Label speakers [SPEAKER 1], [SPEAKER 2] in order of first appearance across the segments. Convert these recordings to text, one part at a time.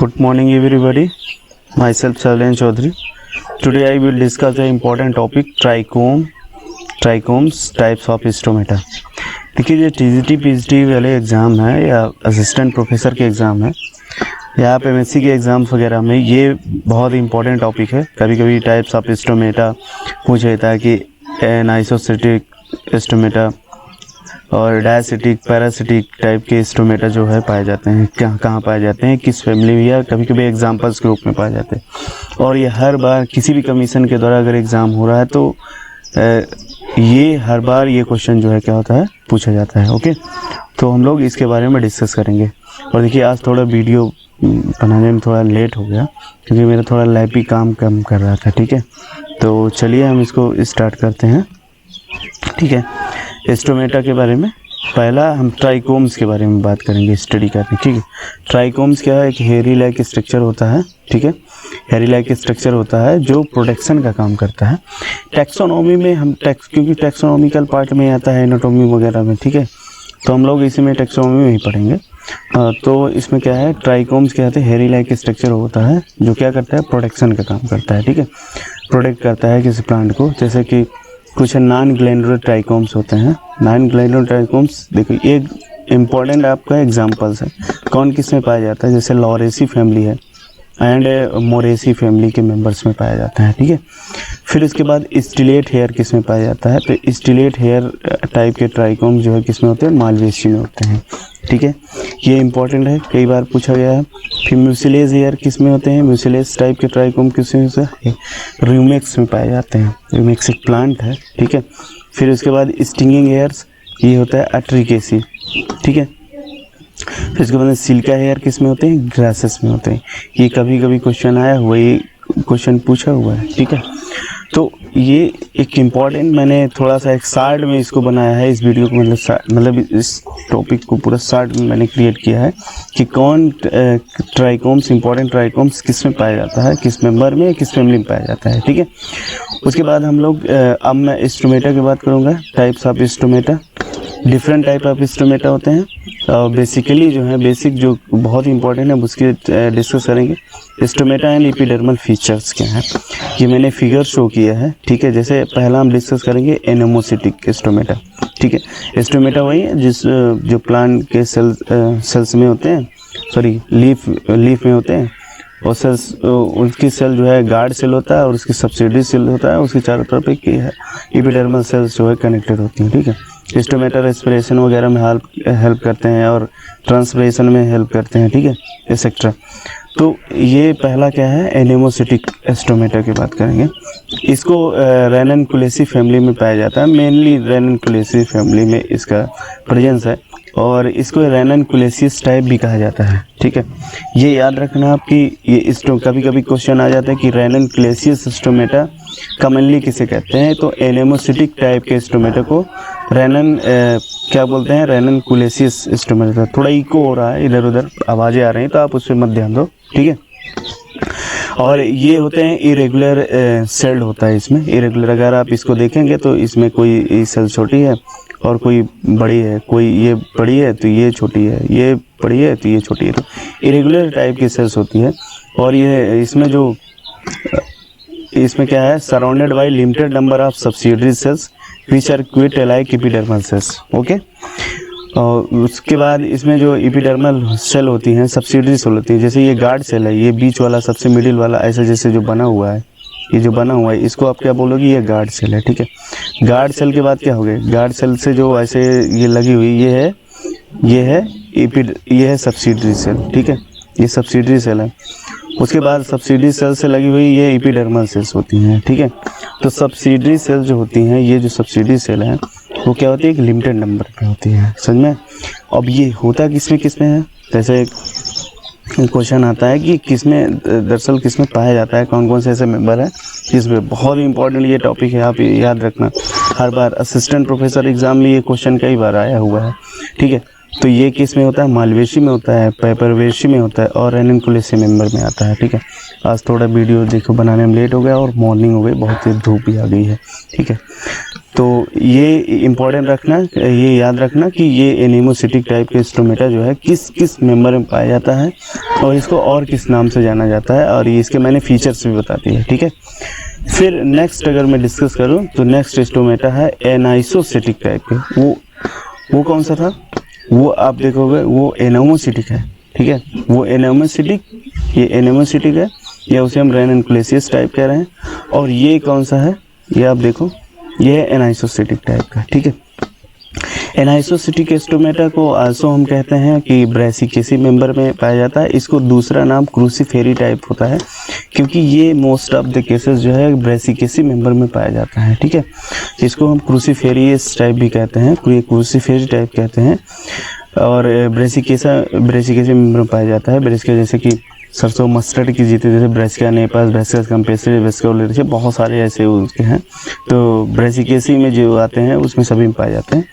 [SPEAKER 1] Good morning everybody, myself Sailen Chaudhary. Today I will discuss the important topic trichomes types of stomata. देखिए ये TGT PhD वाले exam है या assistant professor के exam है या आप एमएससी के एग्ज़ाम्स वगैरह में ये बहुत इंपॉर्टेंट टॉपिक है। कभी कभी टाइप्स ऑफ स्टोमेटा पूछ लेता है कि एनाइसोसिटिक स्टोमेटा और डायसिटिक पैरासिटिक टाइप के स्टोमेटा जो है पाए जाते हैं, कहाँ पाए जाते हैं, किस फैमिली में, या कभी कभी एग्जाम्पल्स के रूप में पाए जाते हैं। और ये हर बार किसी भी कमीशन के द्वारा अगर एग्ज़ाम हो रहा है तो ये हर बार ये क्वेश्चन जो है क्या होता है, पूछा जाता है। ओके, तो हम लोग इसके बारे में डिस्कस करेंगे। और देखिए आज थोड़ा वीडियो बनाने में थोड़ा लेट हो गया क्योंकि मेरा थोड़ा लैब भी काम कम कर रहा था। ठीक है, तो चलिए हम इसको स्टार्ट करते हैं। ठीक है, स्टोमेटा के बारे में पहला हम ट्राइकोम्स के बारे में बात करेंगे, स्टडी करेंगे। ठीक है, ट्राइकोम्स क्या है, एक हेयरी लाइक स्ट्रक्चर होता है। ठीक है, हेयरी लाइक स्ट्रक्चर होता है जो प्रोटेक्शन का काम करता है। टैक्सोनॉमी में हम क्योंकि टैक्सोनॉमिकल पार्ट में आता है एनाटॉमी वगैरह में, ठीक है, तो हम लोग इसी में टैक्सोनॉमी में ही पढ़ेंगे। तो इसमें क्या है, ट्राइकोम्स क्या होते हैं, हेयरी लाइक स्ट्रक्चर होता है जो क्या करता है, प्रोटेक्शन का काम करता है। ठीक है, प्रोटेक्ट करता है किसी प्लांट को। जैसे कि कुछ नॉन ग्लैंडुलर ट्राइकोम्स होते हैं। नॉन ग्लैंडुलर ट्राइकोम्स देखो ये इम्पॉर्टेंट आपका एग्जांपल्स है, कौन किस में पाया जाता है। जैसे लॉरेसी फैमिली है एंड मोरेसी फैमिली के मेंबर्स में पाया जाता है। ठीक है, फिर इसके बाद स्टिलेट हेयर किस में पाया जाता है, तो स्टिलेट हेयर टाइप के ट्राइकोम जो है किस में होते हैं, मालवेसी में होते हैं। ठीक है, ये इंपॉर्टेंट है, कई बार पूछा गया है। फिर म्यूसिलेज हेयर किस में होते हैं, म्यूसिलेज टाइप के ट्राइकोम किस में होते हैं, रूमेक्स में पाए जाते हैं। रूमेक्स एक प्लांट है। ठीक है, फिर उसके बाद स्टिंगिंग हेयर्स ये होता है अट्रिकेसी। ठीक है, फिर उसके बाद सिल्का हेयर किस में होते हैं, ग्रासेस में होते हैं। ये कभी कभी क्वेश्चन आया हुआ, ये क्वेश्चन पूछा हुआ है। ठीक है, तो ये एक इम्पॉर्टेंट, मैंने थोड़ा सा एक शार्ट में इसको बनाया है, इस वीडियो को मतलब इस टॉपिक को पूरा शार्ट में मैंने क्रिएट किया है कि कौन ट्राइकोम्स, इंपॉर्टेंट ट्राइकोम्स किस में पाया जाता है, किस मेंबर में, किस फैमिली में पाया जाता है। ठीक है, उसके बाद हम लोग अब मैं स्टोमेटा की बात करूँगा, types of stomata. Different type of stomata होते हैं। बेसिकली जो है, बेसिक जो बहुत इंपॉर्टेंट है उसकी डिस्कस करेंगे। स्टोमेटा एंड एपिडर्मल फीचर्स क्या है, ये मैंने फिगर शो किया है। ठीक है, जैसे पहला हम डिस्कस करेंगे एनेमोसिटिक स्टोमेटा। ठीक है, स्टोमेटा वही है जिस जो प्लांट के सेल्स में होते हैं, सॉरी लीफ में होते हैं, और सेल्स उसकी सेल जो है गार्ड सेल होता है और उसकी सब्सिडरी सेल होता है, उसके चारों तरफ एक एपिडर्मल सेल्स जो है कनेक्टेड होती हैं। ठीक है, स्टोमेटा रेस्पिरेशन वगैरह में हेल्प करते हैं और ट्रांसपिरेशन में हेल्प करते हैं। ठीक है, एक्सेट्रा। तो ये पहला क्या है, एनेमोसिटिक स्टोमेटा की बात करेंगे। इसको रेननकुलेसी फैमिली में पाया जाता है, मेनली रेननकुलेसी फैमिली में इसका प्रेजेंस है, और इसको रेननकुलेसिस टाइप भी कहा जाता है। ठीक है, ये याद रखना आपकी, ये कभी कभी क्वेश्चन आ जाता है कि रेननकुलेसिस स्टोमेटा कॉमनली किसे कहते हैं, तो एनेमोसिटिक टाइप के स्टोमेटा को क्या बोलते हैं, रेननकुलेसिस स्टोमेटा। थोड़ा इको हो रहा है, इधर उधर आवाज़ें आ रही हैं तो आप उस पर मत ध्यान दो। ठीक है, और ये होते हैं इरेगुलर सेल्ड होता है इसमें। इरेगुलर अगर आप इसको देखेंगे तो इसमें कोई सेल छोटी है और कोई बड़ी है, कोई ये बड़ी है तो ये छोटी है, ये बड़ी है तो ये छोटी है। तो इरेगुलर टाइप की सेल्स होती है। और ये इसमें क्या है, surrounded by limited number of subsidiary cells which are quite like epidermal cells. Okay, और उसके बाद इसमें जो एपिडर्मल सेल होती हैं, सब्सिडरी सेल होती है, जैसे ये गार्ड सेल है, ये बीच वाला सबसे मिडिल वाला ऐसा जैसे जो बना हुआ है, ये जो बना हुआ है इसको आप क्या बोलोगे, ये गार्ड सेल है। ठीक है, गार्ड सेल के बाद क्या हो गया, गार्ड सेल से जो ऐसे ये लगी हुई ये है सब्सिडरी सेल। ठीक है, ये सब्सिडरी सेल है। उसके बाद सब्सिडरी सेल से लगी हुई ये एपिडर्मल सेल्स होती हैं। ठीक है, तो सब्सिडरी सेल जो होती हैं, ये जो सब्सिडरी सेल है वो क्या होती है, एक लिमिटेड नंबर पे होती है, समझ में। अब ये होता किसमें है, जैसे क्वेश्चन आता है कि किसमें दरअसल किसमें पाया जाता है, कौन कौन से ऐसे मेंबर है इसमें। बहुत इंपॉर्टेंट ये टॉपिक है, आप याद रखना। हर बार असिस्टेंट प्रोफेसर एग्जाम में ये क्वेश्चन कई बार आया हुआ है। ठीक है, तो ये किस में होता है, मालवेसी में होता है, पेपरवेसी में होता है और रेननकुलेसी मेंबर में आता है। ठीक है, आज थोड़ा वीडियो देखो बनाने में लेट हो गया और मॉर्निंग हो गई, बहुत तेज धूप भी आ गई है। ठीक है, तो ये इम्पोर्टेंट रखना, ये याद रखना कि ये एनेमोसिटिक टाइप के स्टोमेटा जो है किस किस मेंबर में पाया जाता है और इसको और किस नाम से जाना जाता है, और ये इसके मैंने फीचर्स भी बता दिए, ठीक है। फिर नेक्स्ट अगर मैं डिस्कस करूं तो नेक्स्ट स्टोमेटा है एनाइसोसिटिक टाइप के। वो कौन सा था, वो आप देखोगे वो एनेमोसिटिक है, ठीक है। वो एनेमोसिटिक, ये एनेमोसिटिक है, या उसे हम रैननकुलेसियस टाइप कह रहे हैं। और ये कौन सा है, ये आप देखो, ये है एनाइसोसिटिक टाइप का, ठीक है। एनाइसोसिटिक स्टोमेटा को आल्सो हम कहते हैं कि ब्रैसिकेसी मेंबर में पाया जाता है। इसको दूसरा नाम क्रूसीफेरी टाइप होता है, क्योंकि ये मोस्ट ऑफ द केसेस जो है ब्रैसिकेसी मेंबर में पाया जाता है, ठीक है। इसको हम क्रूसीफेरियस टाइप भी कहते हैं, क्रूसीफेरी टाइप कहते हैं। और ब्रैसिकेसी मेंबर में पाया जाता है। ब्रैसिका जैसे कि सरसों मस्टर्ड की जीते, जैसे ब्रैसिका नेपास, ब्रैसिका कैम्पेस्ट्री, ब्रैसिका ओलेरिया, बहुत सारे ऐसे उसके हैं। तो ब्रैसिकेसी में जो आते हैं उसमें सभी में पाए जाते हैं।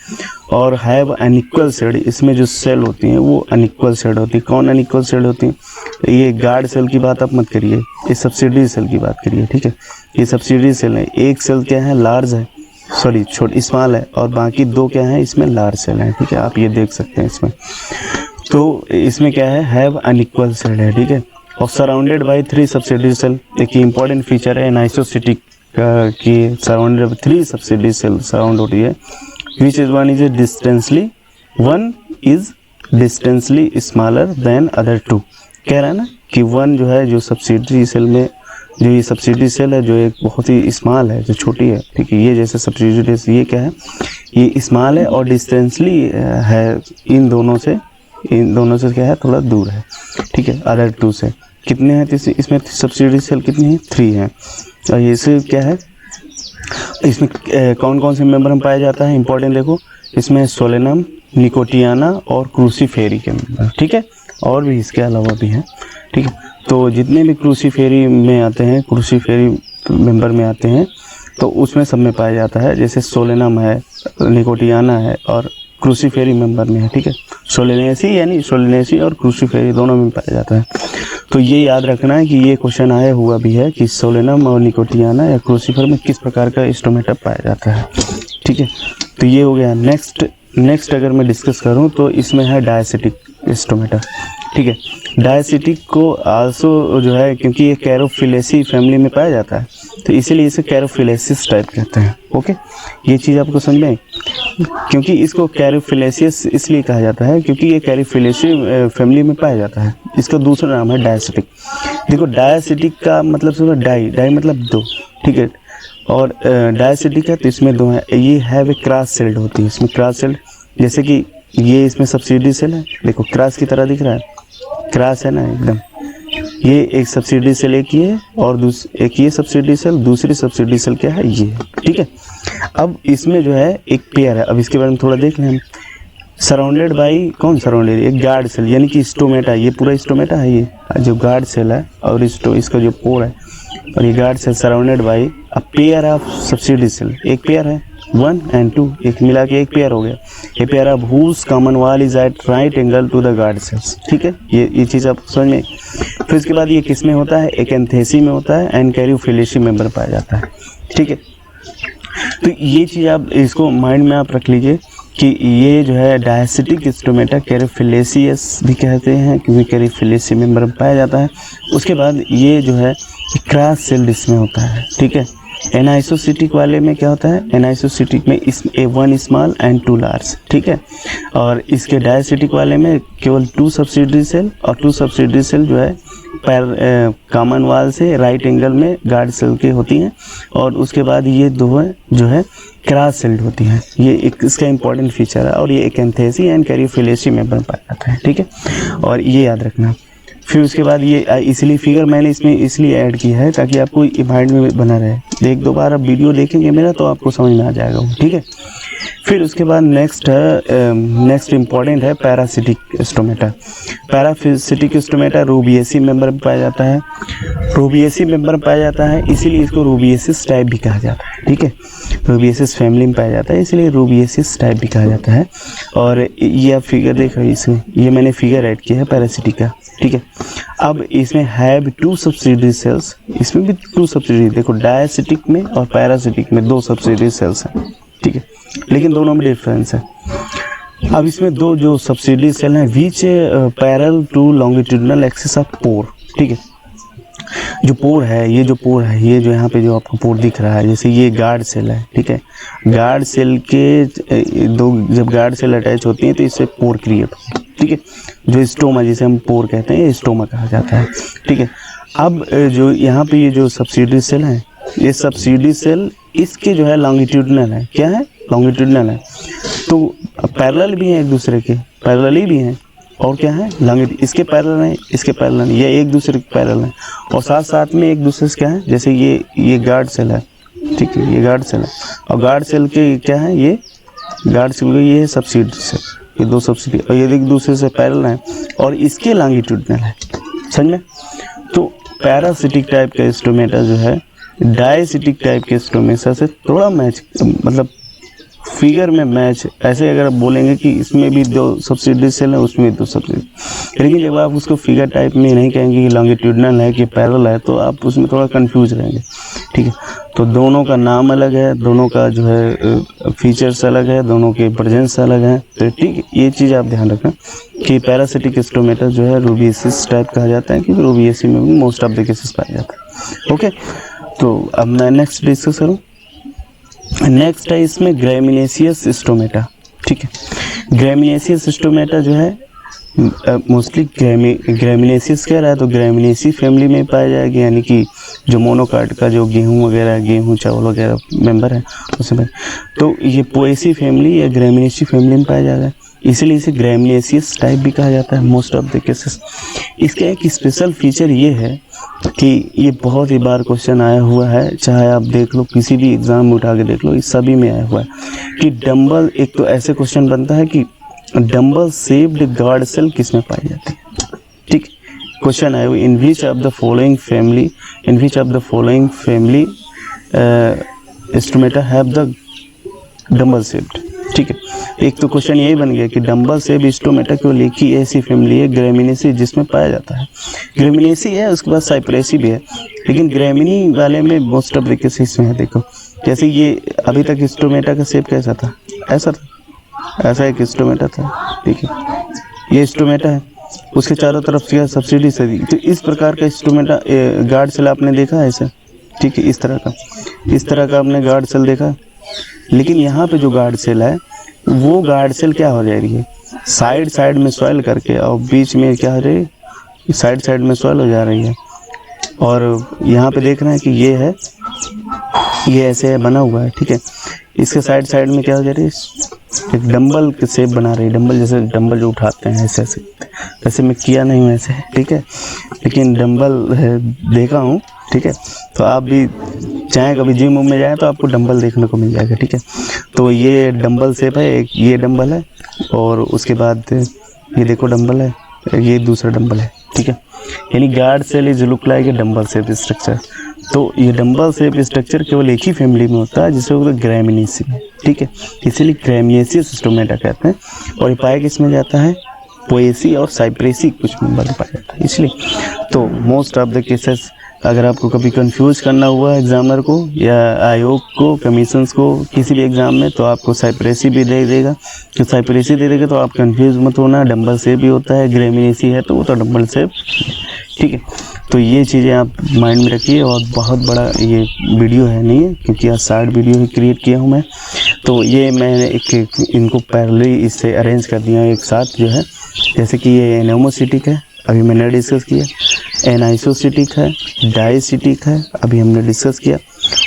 [SPEAKER 1] और हैव अनइक्वल शेड, इसमें जो सेल होती हैं वो अनइक्वल शेड होती है। कौन अनइक्वल शेड होती है, ये गार्ड सेल की बात आप मत करिए, ये सब्सिडरी सेल की बात करिए, ठीक है। ये सब्सिडरी सेल है, एक सेल क्या है, लार्ज है, सॉरी छोटी स्मॉल है, और बाकी दो क्या है इसमें लार्ज सेल है, ठीक है। आप ये देख सकते हैं इसमें। तो इसमें क्या है, हैव अनइक्वल सेल है, ठीक है। और सराउंडेड बाय 3 सब्सिडरी सेल, एक इंपॉर्टेंट फीचर है एनाइसोसिटिक की, surrounded by 3 subsidiary cell surround होती है। Which is one is distinctly smaller than other 2। कह रहा है ना कि वन जो है, जो सब्सिडरी सेल में जो ये सब्सिडरी सेल है, जो एक बहुत ही स्मॉल है, जो छोटी है, ठीक है। ये जैसे सब्सिडरी सेल ये क्या है, ये स्मॉल है और डिस्टेंसली है इन दोनों से क्या है, थोड़ा दूर है, ठीक है, अदर 2 से। कितने हैं इसमें सब्सिडरी सेल, कितनी है, 3 हैं। और ये से क्या है, इसमें कौन कौन से मेंबर में पाया जाता है, इंपॉर्टेंट देखो, इसमें सोलेनम, निकोटियाना और क्रूसीफेरी के मेंबर, ठीक है। और भी इसके अलावा भी हैं, ठीक है। तो जितने भी क्रूसीफेरी में आते हैं, क्रूसीफेरी मेंबर में आते हैं, तो उसमें सब में पाया जाता है। जैसे सोलेनम है, निकोटियाना है और क्रूसीफेरी मेंबर में है, ठीक है। सोलेनेसी और क्रूसीफेरी दोनों में पाया जाता है। तो ये याद रखना है कि ये क्वेश्चन आया हुआ भी है कि सोलेनम और निकोटियाना या क्रूसीफेर में किस प्रकार का स्टोमेटा पाया जाता है, ठीक है। तो ये हो गया। नेक्स्ट अगर मैं डिस्कस करूं तो इसमें है डायसिटिक स्टोमेटा, ठीक है। डायसिटिक को आल्सो जो है, क्योंकि ये कैरोफिलेसी फैमिली में पाया जाता है, तो इसीलिए इसे कैरोफिलेसिस टाइप कहते हैं, ओके। ये चीज़ आपको समझ में, क्योंकि इसको कैरोफिलेसियस इसलिए कहा जाता है क्योंकि ये कैरोफिलेसी फैमिली में पाया जाता है। इसका दूसरा नाम है डायसिटिक। देखो डायसिटिक का मतलब सुनो, डाई मतलब 2, ठीक है। और डायसिटिक है तो इसमें 2 है। ये है वे क्रॉस सेल्ड होती है, इसमें क्रॉस सेल्ड, जैसे कि ये इसमें सब्सिडी सेल है, देखो क्रॉस की तरह दिख रहा है, क्रॉस है ना एकदम। ये एक सब्सिडी सेल एक ये है, और एक ये सब्सिडी सेल, दूसरी सब्सिडी सेल क्या है, ये, ठीक है। अब इसमें जो है एक पेयर है, अब इसके बारे में थोड़ा देख लें हम। सराउंडेड बाई, कौन सराउंडेड, एक गार्ड सेल, यानी कि स्टोमेटा, ये पूरा स्टोमेटा है, ये जो गार्ड सेल है और इसका जो पोर है, और ये guard cell surrounded by a pair of subsidy cell, एक पेयर है 1 and 2, एक मिला के एक पेयर हो गया। ये pair of whose common wall is at right angle to the guard cells, ठीक है। ये चीज़ आप समझ में। फिर इसके बाद ये किस में होता है, एक एंथेसी में होता है, एंड कैरियोफिलेसी मेंबर पाया जाता है, ठीक है। तो ये चीज़ आप इसको माइंड में आप रख लीजिए कि ये जो है डायसिटिक स्टोमेटा कैरियोफिलेसियस भी कहते हैं, क्योंकि कैरियोफिलेसी मेंबर पाया जाता है। उसके बाद ये जो है क्रॉस सेल्ड इसमें होता है, ठीक है। एनाइसोसिटिक वाले में क्या होता है, एनाइसोसिटिक में इसमें 1 स्मॉल एंड 2 लार्ज, ठीक है। और इसके डायसिटिक वाले में केवल 2 सब्सिडरी सेल, और 2 सब्सिडरी सेल जो है पैर कॉमन वाल से राइट एंगल में गार्ड सेल की होती हैं। और उसके बाद ये 2 जो है क्रॉस सेल्ड होती हैं। ये एक इसका इंपॉर्टेंट फीचर है, और ये एक एंथेसी एंड कैरियोफिलेसी मेंबर पाया जाता है, ठीक है। और ये याद रखना। फिर उसके बाद ये इसलिए फिगर मैंने इसमें इसलिए ऐड की है ताकि आपको माइंड में बना रहे। एक दो बार आप वीडियो देखेंगे मेरा तो आपको समझ में आ जाएगा वो, ठीक है। फिर उसके बाद नेक्स्ट इम्पॉर्टेंट है parasitic stomata. Parasitic stomata Rubiaceae member में पाया जाता है। रूबिएसी मेंबर में पाया जाता है, इसीलिए इसको रूबिएसिस टाइप भी कहा जाता है, ठीक है। रूबिएसिस फैमिली में पाया जाता है, इसलिए रूबिएसिस टाइप भी कहा जाता है। और ये आप फिगर देख रहे हो, इसमें ये मैंने फिगर ऐड किया है पैरासिटिक का, ठीक है। अब इसमें हैव 2 सब्सिडरी सेल्स, इसमें भी 2 सब्सिडरी, देखो डायसिटिक में और पैरासिटिक में 2 सब्सिडरी सेल्स हैं, ठीक है, लेकिन दोनों में डिफरेंस है। अब इसमें दो जो सब्सिडी सेल हैं, which parallel to longitudinal axis of pore, ठीक है। जो पोर है, ये जो पोर है, ये जो यहाँ पे जो आपको पोर दिख रहा है, जैसे ये गार्ड सेल है, ठीक है। गार्ड सेल के दो, जब गार्ड सेल अटैच होती हैं तो इससे पोर क्रिएट होती है, ठीक है। जो स्टोमा, जिसे हम पोर कहते हैं, ये स्टोमा कहा जाता है, ठीक है। अब जो यहाँ पे ये जो सब्सिडी सेल है, ये सब्सिडी सेल इसके जो है लॉन्गिट्यूडिनल है, क्या है, लॉन्गिट्यूडिनल है। तो पैरेलल भी हैं एक दूसरे के, पैरेलल भी हैं, और क्या है, लॉन्गिट्यूड, इसके पैरेलल हैं, इसके पैरेलल हैं, ये एक दूसरे के पैरेलल हैं, और साथ साथ में एक दूसरे से क्या है, जैसे ये गार्ड सेल है, ठीक है, ये गार्ड सेल है, और गार्ड सेल के क्या है, ये गार्ड सेल, ये है सब्सिडी सेल, ये दो सब्सिडी, और ये एक दूसरे से पैरेलल हैं, और इसके लॉन्गिट्यूडिनल है, समझ में। तो पैरासिटिक टाइप का स्टोमेटा जो है डायसिटिक टाइप के स्टोमेटा से थोड़ा मैच, मतलब फिगर में मैच, ऐसे अगर आप बोलेंगे कि इसमें भी दो सब्सिडी सेल है, उसमें भी दो सब्सिडी, लेकिन जब आप उसको फिगर टाइप में नहीं कहेंगे कि लॉन्गिट्यूडिनल है कि पैरेलल है, तो आप उसमें थोड़ा कंफ्यूज रहेंगे, ठीक है। तो दोनों का नाम अलग है, दोनों का जो है फीचर्स अलग है, दोनों के प्रेजेंस अलग है, तो ठीक है, ये चीज़ आप ध्यान रखना कि पैरासिटिक स्टोमेटा जो है रूबिएसिस टाइप कहा जाता है, क्योंकि रूबिएसी में भी मोस्ट ऑफ द केसेस पाया जाता है। ओके, तो अब मैं नेक्स्ट डिस्कस करूँ। नेक्स्ट है इसमें ग्रैमिनेशियस स्टोमेटा, ठीक है। ग्रैमिनेशियस स्टोमेटा जो है मोस्टली ग्रैमिनेशियस कह रहा है, तो ग्रैमिनेसी फैमिली में पाया जाएगा, यानी कि जो मोनोकार्ड का जो गेहूं वगैरह, गेहूं चावल वगैरह मेंबर है उसमें, तो ये पोएसी फैमिली या ग्रैमिनेसी फैमिली में पाया जाएगा, इसलिए इसे ग्रैमिनेशियस टाइप भी कहा जाता है मोस्ट ऑफ द केसेस। इसका एक स्पेशल फीचर ये है कि ये बहुत ही बार क्वेश्चन आया हुआ है, चाहे आप देख लो किसी भी एग्जाम में उठा के देख लो, इस सभी में आया हुआ है कि डंबल, एक तो ऐसे क्वेश्चन बनता है कि डंबल शेप्ड गार्ड सेल किस में पाई जाती है, ठीक। क्वेश्चन है in which of the following family, in which of the following family stomata have the dumbbell shaped, ठीक है। एक तो क्वेश्चन यही बन गया कि डंबल शेप स्टोमेटा केवल एक ही ऐसी फैमिली है ग्रैमिनेसी जिसमें पाया जाता है। ग्रैमिनेसी है, उसके बाद साइप्रेसी भी है, लेकिन ग्रैमिनी वाले में मोस्ट ऑफ द केसेस में है। देखो जैसे ये अभी तक स्टोमेटा का शेप कैसा था, ऐसा था, ऐसा एक स्टोमेटा था, ठीक है। ये स्टोमेटा है, उसके चारों तरफ से सब्सिडी से दी, तो इस प्रकार का स्टोमेटा गार्ड सेल आपने देखा है ऐसा, ठीक है, इस तरह का आपने गार्ड सेल देखा। लेकिन यहाँ पे जो गार्ड सेल है वो गार्ड सेल क्या हो जा रही है, साइड में सॉइल करके, और बीच में क्या हो रही है, साइड में सॉइल हो जा रही है। और यहाँ पे देख रहे हैं कि ये है, ये ऐसे बना हुआ है, ठीक है। इसके साइड में क्या हो जा रही है, एक डंबल के शेप बना रही है, डंबल जैसे डंबल जो उठाते हैं ऐसे वैसे मैं किया नहीं हूँ ऐसे, ठीक है, लेकिन डंबल देखा हूँ, ठीक है। तो आप भी चाहे कभी जिम में जाए तो आपको डंबल देखने को मिल जाएगा, ठीक है। तो ये डंबल शेप है, एक ये डंबल है, और उसके बाद ये देखो डंबल है, ये दूसरा डंबल है, ठीक है। यानी guard cell is look like a dumbbell shape structure. तो ये डंबल शेप स्ट्रक्चर केवल एक ही फैमिली में होता है, जिसे होता है ग्रैमिनेसी में, ठीक है। इसीलिए ग्रैमिनेशियस स्टोमेटा कहते हैं, और ये पाया किस में जाता है, पोएसी और साइप्रेसी कुछ मेंबर में पाया जाता है, इसलिए। तो मोस्ट ऑफ द केसेस अगर आपको कभी कंफ्यूज करना हुआ एग्जामिनर को या आयोग को, कमीशंस को, किसी भी एग्ज़ाम में, तो आपको साइप्रेसी भी दे देगा। तो साइप्रेसी दे देगा तो आप कंफ्यूज मत होना, डंबल शेप भी होता है, ग्रैमिनेसी है तो वो तो डंबल शेप, ठीक है। तो ये चीज़ें आप माइंड में रखिए। और बहुत बड़ा ये वीडियो है नहीं है, क्योंकि आज शार्ट वीडियो ही क्रिएट किया हूँ मैं, तो ये मैंने एक इनको पैरेलली इससे अरेंज कर दिया एक साथ जो है। जैसे कि ये एनेमोसिटिक है, अभी मैंने डिस्कस किया, एनाइसोसिटिक है, डायसिटिक है, अभी हमने डिस्कस किया,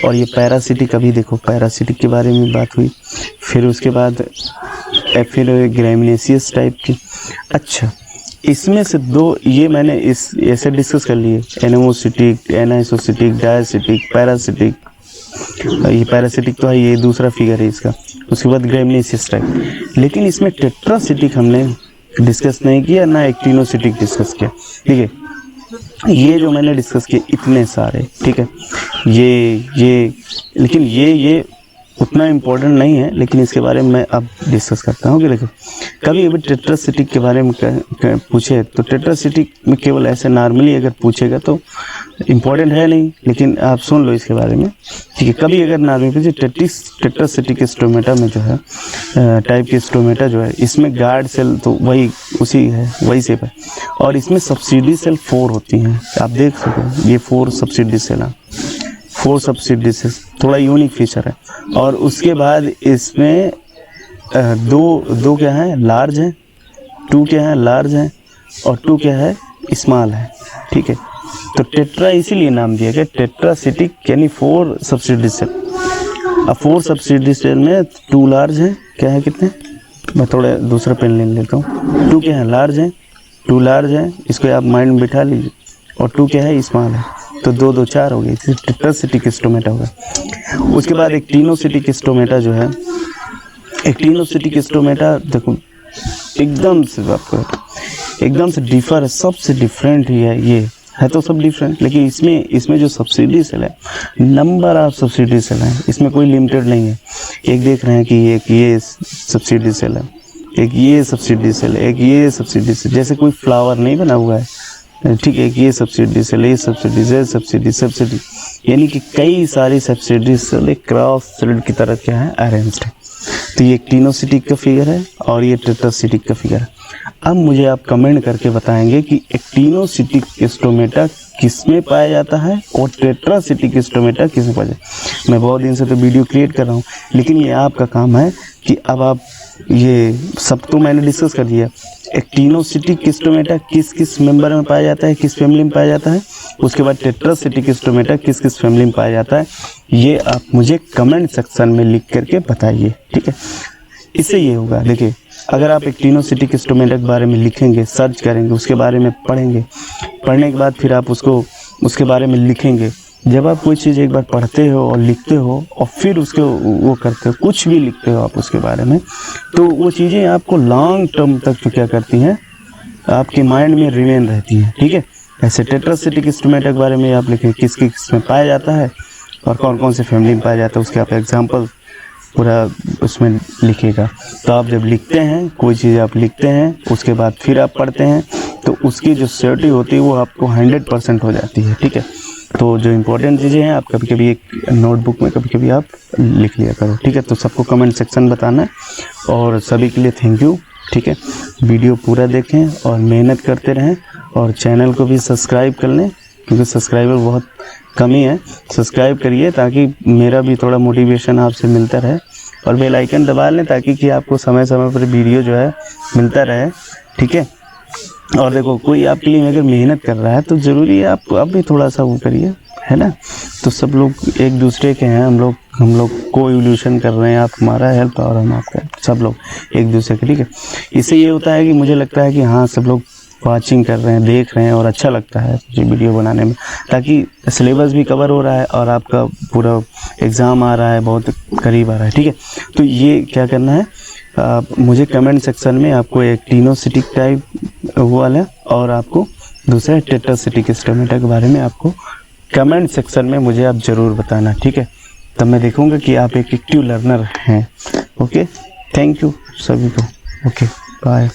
[SPEAKER 1] और ये पैरासिटिक, अभी देखो पैरासिटिक के बारे में बात हुई, फिर उसके बाद फिर ग्रैमिनेशियस टाइप की। अच्छा, इसमें से दो ये मैंने इस ऐसे डिस्कस कर लिए, एनेमोसिटिक, एनाइसोसिटिक, डायसिटिक, पैरासिटिक। ये पैरासिटिक तो है, ये दूसरा फिगर है इसका। उसके बाद ग्रैमिनेशियस टाइप, लेकिन इसमें टेट्रासिटिक हमने डिस्कस नहीं किया, ना एक्टिनोसिटिक डिस्कस किया, ठीक है। ये जो मैंने डिस्कस किए इतने सारे, ठीक है, ये लेकिन ये उतना इम्पोर्टेंट नहीं है, लेकिन इसके बारे में मैं अब डिस्कस करता हूँ कि देखो कभी अभी टेट्रासिटिक के बारे में पूछे तो टेट्रासिटिक में केवल ऐसे नॉर्मली अगर पूछेगा तो इम्पोर्टेंट है नहीं, लेकिन आप सुन लो इसके बारे में, ठीक है। कभी अगर नॉर्मली पूछे टेट्रासिटिक स्टोमेटा में जो है टाइप के स्टोमेटा जो है, इसमें गार्ड सेल तो वही उसी है, वही सेप है, और इसमें सब्सिडी सेल 4 होती हैं। आप देख सको ये 4 सब्सिडी सेल हैं, 4 सब्सिडी सेल, थोड़ा यूनिक फीचर है। और उसके बाद इसमें दो क्या है लार्ज हैं, 2 क्या है लार्ज हैं, और 2 क्या है स्मॉल है, ठीक है। तो टेट्रा इसीलिए नाम दिया गया टेट्रासिटिक, यानी 4 सब्सिडी सेल। अब 4 सब्सिडी सेल में 2 लार्ज हैं, क्या है कितने, मैं थोड़ा दूसरा पेन ले लेता हूँ। 2 क्या है लार्ज हैं, 2 लार्ज हैं, इसको आप माइंड में बिठा लीजिए, और 2 क्या है स्मॉल है, तो 2 2 4 हो गई, टेट्रासिटिक स्टोमेटा होगा। उसके बाद एक टीनोसिटिक स्टोमेटा जो है, एक टीनोसिटिक स्टोमेटा देखो एकदम से आपको एकदम से डिफर है, सबसे डिफरेंट ही है, ये है तो सब डिफरेंट, लेकिन इसमें जो सब्सिडी सेल है, नंबर ऑफ सब्सिडी सेल है, इसमें कोई लिमिटेड नहीं है। एक देख रहे हैं कि एक ये सब्सिडी सेल है, एक ये सब्सिडी सेल है, एक ये सब्सिडी सेल, जैसे कोई फ्लावर नहीं बना हुआ है, ठीक है। ये सब्सिडी सेल, ये सब्सिडी, यानी कि कई सारी सब्सिडी सेल एक क्रॉस सेल की तरह क्या है अरेंज्ड है। तो ये टीनोसिटिक का फिगर है और ये टेट्रासिटिक का फिगर है। अब मुझे आप कमेंट करके बताएंगे कि एक टीनोसिटिक स्टोमेटा किस में पाया जाता है और टेट्रासिटिक स्टोमेटा किस में पाया जाता है। मैं बहुत दिन से तो वीडियो क्रिएट कर रहा हूँ, लेकिन ये आपका काम है कि अब आप ये सब तो मैंने डिस्कस कर दिया, एक टीनोसिटिक स्टोमेटा किस किस मेंबर में पाया जाता है, किस फैमिली में पाया जाता है, उसके बाद टेट्रासिटिक स्टोमेटा किस किस फैमिली में पाया जाता है, ये आप मुझे कमेंट सेक्शन में लिख करके बताइए, ठीक है। इससे ये होगा, देखिए अगर आप एक टीनोसिटिक स्टोमेटा के बारे में लिखेंगे, सर्च करेंगे, उसके बारे में पढ़ेंगे, पढ़ने के बाद फिर आप उसके बारे में लिखेंगे। जब आप कोई चीज़ एक बार पढ़ते हो और लिखते हो और फिर उसके वो करते हो, कुछ भी लिखते हो आप उसके बारे में, तो वो चीज़ें आपको लॉन्ग टर्म तक जो क्या करती हैं, आपके माइंड में रिमेन रहती हैं, ठीक है। ऐसे टेट्रासिटिक स्टोमेटा के बारे में आप लिखें किस किस में पाया जाता है और कौन कौन से फैमिली में पाया जाता है, उसके आप एग्जाम्पल पूरा उसमें लिखिएगा। तो आप जब लिखते हैं, कोई चीज़ आप लिखते हैं, उसके बाद फिर आप पढ़ते हैं, तो उसकी जो श्योरिटी होती है वो आपको 100% हो जाती है, ठीक है। तो जो इम्पोर्टेंट चीज़ें हैं आप कभी कभी एक नोटबुक में कभी कभी आप लिख लिया करो, ठीक है। तो सबको कमेंट सेक्शन बताना है, और सभी के लिए थैंक यू, ठीक है। वीडियो पूरा देखें और मेहनत करते रहें, और चैनल को भी सब्सक्राइब कर लें, क्योंकि सब्सक्राइबर बहुत कमी है। सब्सक्राइब करिए ताकि मेरा भी थोड़ा मोटिवेशन आपसे मिलता रहे, और बेल आइकन दबा लें ताकि कि आपको समय समय पर वीडियो जो है मिलता रहे, ठीक है। और देखो कोई आपके लिए अगर मेहनत कर रहा है तो ज़रूरी है आप भी थोड़ा सा वो करिए, है ना। तो सब लोग एक दूसरे के हैं, हम लोग को इवोल्यूशन कर रहे हैं, आप हमारा हेल्प और हम आपका, सब लोग एक दूसरे के, ठीक है। इससे ये होता है कि मुझे लगता है कि हाँ सब लोग वाचिंग कर रहे हैं, देख रहे हैं, और अच्छा लगता है मुझे वीडियो बनाने में, ताकि सिलेबस भी कवर हो रहा है और आपका पूरा एग्ज़ाम आ रहा है, बहुत करीब आ रहा है, ठीक है। तो ये क्या करना है, मुझे कमेंट सेक्शन में आपको एक टीनोसिटिक टाइप वो वाला और आपको दूसरा टेट्रासिटिक स्टोमेटा के बारे में आपको कमेंट सेक्शन में मुझे आप ज़रूर बताना, ठीक है। तब मैं देखूँगा कि आप एक एक्टिव लर्नर हैं। ओके, थैंक यू सभी को। Okay, bye.